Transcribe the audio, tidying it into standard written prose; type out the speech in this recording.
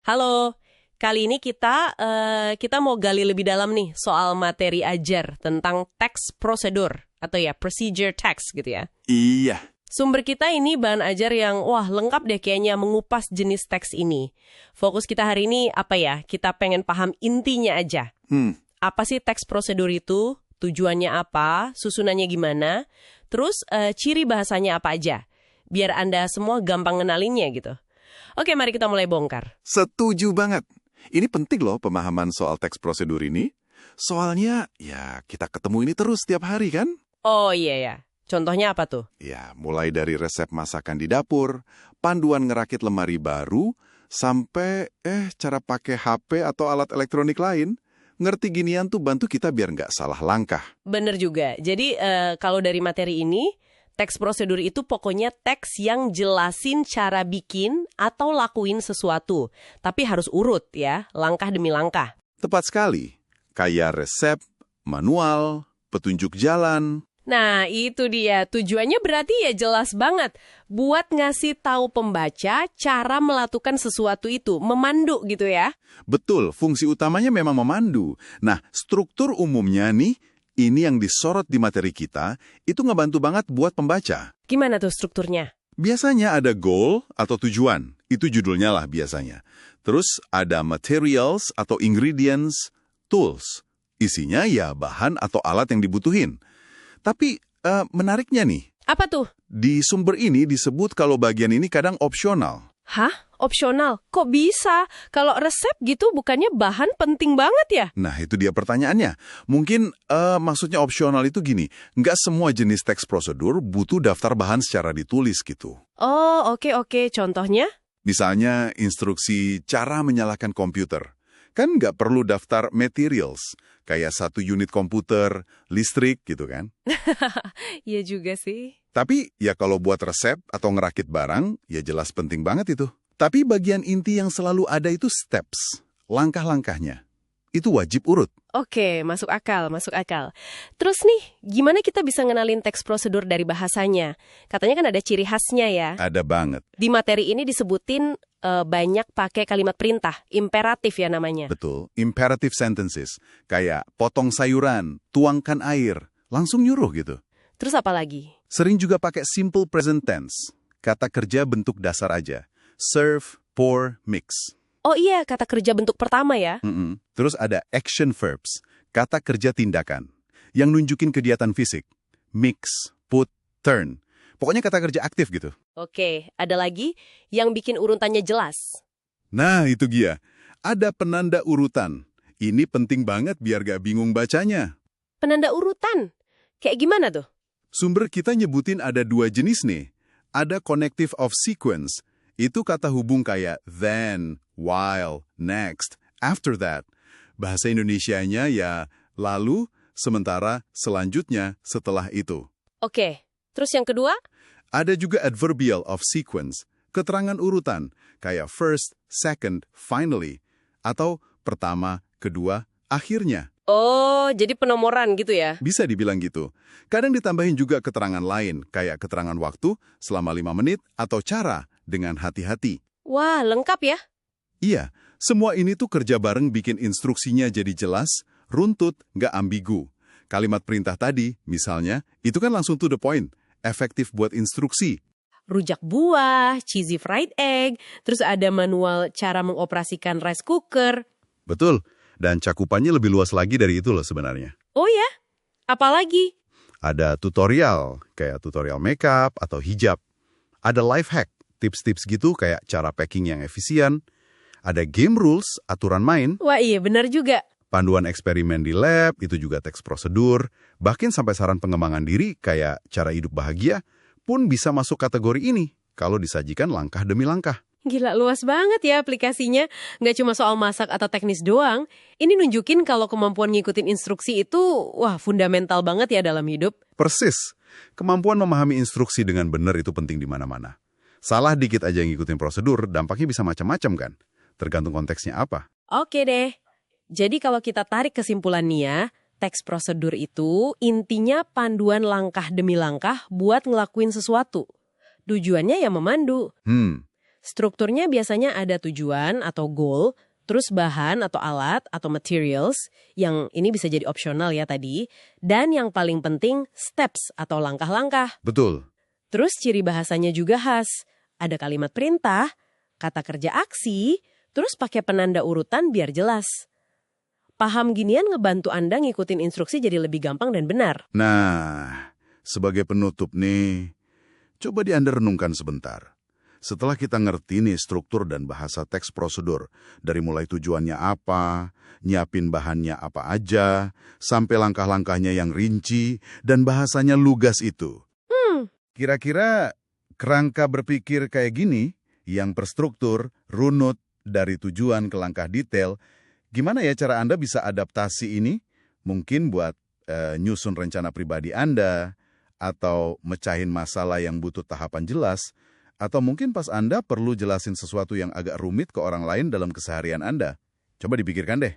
Halo, kali ini kita mau gali lebih dalam nih soal materi ajar tentang teks prosedur atau ya procedure text gitu ya. Iya, Sumber kita ini bahan ajar yang wah lengkap deh kayaknya mengupas jenis teks ini. Fokus kita hari ini apa ya? Kita pengen paham intinya aja. Apa sih teks prosedur itu? Tujuannya apa? Susunannya gimana? Terus ciri bahasanya apa aja? Biar Anda semua gampang ngenalinnya gitu. Oke, mari kita mulai bongkar. setuju banget. Ini penting loh pemahaman soal teks prosedur ini. Soalnya, ya kita ketemu ini terus setiap hari kan? Oh iya ya. Contohnya apa tuh? Ya, mulai dari resep masakan di dapur, panduan ngerakit lemari baru, sampai cara pakai HP atau alat elektronik lain. Ngerti ginian tuh bantu kita biar nggak salah langkah. Bener juga. Jadi kalau dari materi ini, teks prosedur itu pokoknya teks yang jelasin cara bikin atau lakuin sesuatu. Tapi harus urut ya, langkah demi langkah. Tepat sekali. Kayak resep, manual, petunjuk jalan. Nah, itu dia. Tujuannya berarti ya jelas banget. Buat ngasih tahu pembaca cara melakukan sesuatu itu, memandu gitu ya. Betul, fungsi utamanya memang memandu. Nah, struktur umumnya nih, ini yang disorot di materi kita, itu ngebantu banget buat pembaca. Gimana tuh strukturnya? Biasanya ada goal atau tujuan, itu judulnya lah biasanya. Terus ada materials atau ingredients, tools. Isinya ya bahan atau alat yang dibutuhin. Tapi menariknya nih, Apa tuh? di sumber ini disebut kalau bagian ini kadang opsional. Hah? Opsional? Kok bisa? Kalau resep gitu bukannya bahan penting banget ya? Nah, itu dia pertanyaannya. Mungkin maksudnya opsional itu gini, nggak semua jenis teks prosedur butuh daftar bahan secara ditulis gitu. Oh, oke. Contohnya? Misalnya instruksi cara menyalakan komputer. Kan nggak perlu daftar materials, kayak 1 unit komputer, listrik gitu kan. Iya juga sih. Tapi ya kalau buat resep atau ngerakit barang, ya jelas penting banget itu. Tapi bagian inti yang selalu ada itu steps, langkah-langkahnya. Itu wajib urut. Oke, masuk akal. Terus nih, gimana kita bisa ngenalin teks prosedur dari bahasanya? Katanya kan ada ciri khasnya ya. Ada banget, Di materi ini disebutin banyak pakai kalimat perintah, imperatif ya namanya. betul. Imperative sentences, kayak potong sayuran, tuangkan air, langsung nyuruh gitu. Terus apa lagi? Sering juga pakai simple present tense, kata kerja bentuk dasar aja. Serve, pour, mix. Oh iya, kata kerja bentuk pertama ya. Terus ada action verbs, kata kerja tindakan, yang nunjukin kegiatan fisik. Mix, put, turn. Pokoknya kata kerja aktif gitu. Oke, ada lagi yang bikin urutannya jelas. Nah, itu dia. Ada penanda urutan. Ini penting banget biar gak bingung bacanya. Penanda urutan. Kayak gimana tuh? Sumber kita nyebutin ada 2 jenis nih. Ada connective of sequence. Itu kata hubung kayak then, while, next, after that. Bahasa Indonesianya ya lalu, sementara, selanjutnya, setelah itu. Oke, terus yang kedua? Ada juga adverbial of sequence, keterangan urutan, kayak first, second, finally, atau pertama, kedua, akhirnya. Oh, jadi penomoran gitu ya? Bisa dibilang gitu. Kadang ditambahin juga keterangan lain, kayak keterangan waktu selama 5 menit atau cara dengan hati-hati. Wah, lengkap ya? Iya, semua ini tuh kerja bareng bikin instruksinya jadi jelas, runtut, nggak ambigu. Kalimat perintah tadi, misalnya, itu kan langsung to the point, efektif buat instruksi. Rujak buah, cheesy fried egg, terus ada manual cara mengoperasikan rice cooker. Betul, dan cakupannya lebih luas lagi dari itu loh sebenarnya. Oh ya? Apalagi? Ada tutorial, kayak tutorial makeup atau hijab. Ada life hack, tips-tips gitu kayak cara packing yang efisien. Ada game rules, aturan main. Wah iya, benar juga. Panduan eksperimen di lab, itu juga teks prosedur. Bahkan sampai saran pengembangan diri, kayak cara hidup bahagia, pun bisa masuk kategori ini kalau disajikan langkah demi langkah. Gila, luas banget ya aplikasinya. Nggak cuma soal masak atau teknis doang. Ini nunjukin kalau kemampuan ngikutin instruksi itu, wah, fundamental banget ya dalam hidup. Persis, kemampuan memahami instruksi dengan benar itu penting di mana-mana. Salah dikit aja ngikutin prosedur, dampaknya bisa macam-macam kan? Tergantung konteksnya apa. Oke deh. Jadi kalau kita tarik kesimpulannya, teks prosedur itu intinya panduan langkah demi langkah buat ngelakuin sesuatu. Tujuannya ya memandu. Strukturnya biasanya ada tujuan atau goal, terus bahan atau alat atau materials, yang ini bisa jadi opsional ya tadi, dan yang paling penting steps atau langkah-langkah. Betul. Terus ciri bahasanya juga khas. Ada kalimat perintah, kata kerja aksi, terus pakai penanda urutan biar jelas. Paham ginian ngebantu Anda ngikutin instruksi jadi lebih gampang dan benar. Nah, sebagai penutup nih, coba Anda renungkan sebentar. Setelah kita ngerti nih struktur dan bahasa teks prosedur, dari mulai tujuannya apa, nyiapin bahannya apa aja, sampai langkah-langkahnya yang rinci, dan bahasanya lugas itu. Kira-kira kerangka berpikir kayak gini, yang terstruktur, runut, dari tujuan ke langkah detail, gimana ya cara Anda bisa adaptasi ini? Mungkin buat nyusun rencana pribadi Anda, atau mecahin masalah yang butuh tahapan jelas, atau mungkin pas Anda perlu jelasin sesuatu yang agak rumit ke orang lain dalam keseharian Anda. Coba dipikirkan deh.